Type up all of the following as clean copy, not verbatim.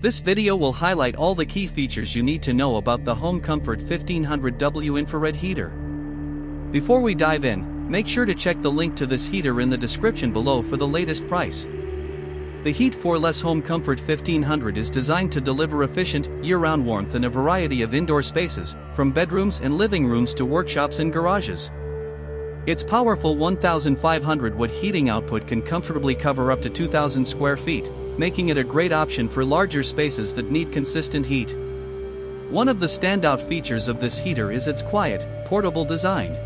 This video will highlight all the key features you need to know about the Home Comfort 1500W infrared heater. Before we dive in, make sure to check the link to this heater in the description below for the latest price. The Heat4Less Home Comfort 1500 is designed to deliver efficient, year-round warmth in a variety of indoor spaces, from bedrooms and living rooms to workshops and garages. Its powerful 1,500-watt heating output can comfortably cover up to 2,000 square feet, making it a great option for larger spaces that need consistent heat. One of the standout features of this heater is its quiet, portable design.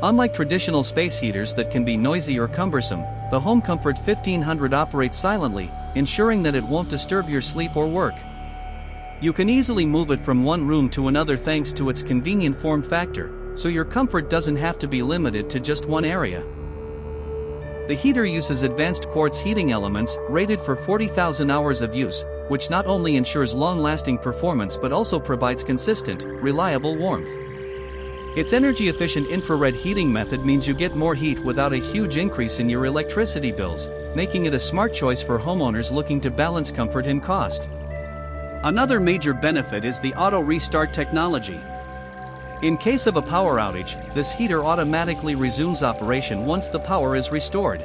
Unlike traditional space heaters that can be noisy or cumbersome, the Home Comfort 1500 operates silently, ensuring that it won't disturb your sleep or work. You can easily move it from one room to another thanks to its convenient form factor, so your comfort doesn't have to be limited to just one area. The heater uses advanced quartz heating elements rated for 40,000 hours of use, which not only ensures long-lasting performance but also provides consistent, reliable warmth. Its energy-efficient infrared heating method means you get more heat without a huge increase in your electricity bills, making it a smart choice for homeowners looking to balance comfort and cost. Another major benefit is the auto restart technology. In case of a power outage, this heater automatically resumes operation once the power is restored.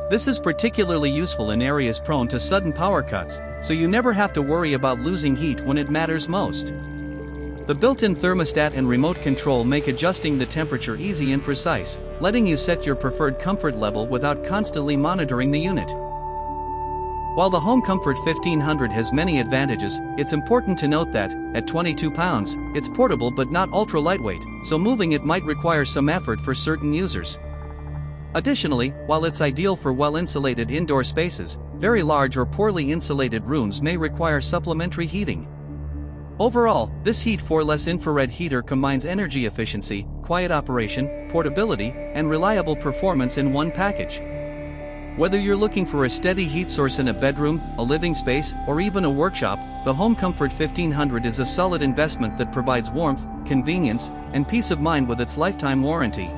This is particularly useful in areas prone to sudden power cuts, so you never have to worry about losing heat when it matters most. The built-in thermostat and remote control make adjusting the temperature easy and precise, letting you set your preferred comfort level without constantly monitoring the unit. While the Home Comfort 1500 has many advantages, it's important to note that, at 22 pounds, it's portable but not ultra-lightweight, so moving it might require some effort for certain users. Additionally, while it's ideal for well-insulated indoor spaces, very large or poorly insulated rooms may require supplementary heating. Overall, this Heat4Less infrared heater combines energy efficiency, quiet operation, portability, and reliable performance in one package. Whether you're looking for a steady heat source in a bedroom, a living space, or even a workshop, the Home Comfort 1500 is a solid investment that provides warmth, convenience, and peace of mind with its lifetime warranty.